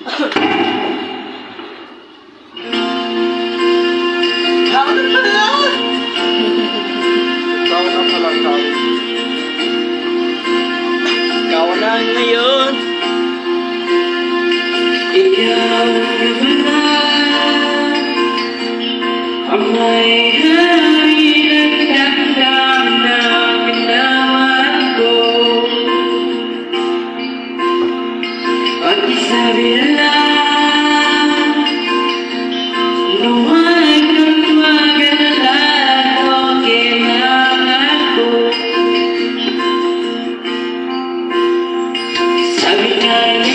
Ikaw na pala! Ikaw na pala, ikaw. Ikaw na ngayon. Ikaw na ang may hangin at damdam na binawan ko. Pag-isabi lang luwag ng magalalaan mo kailangan ko. Sabi nga ni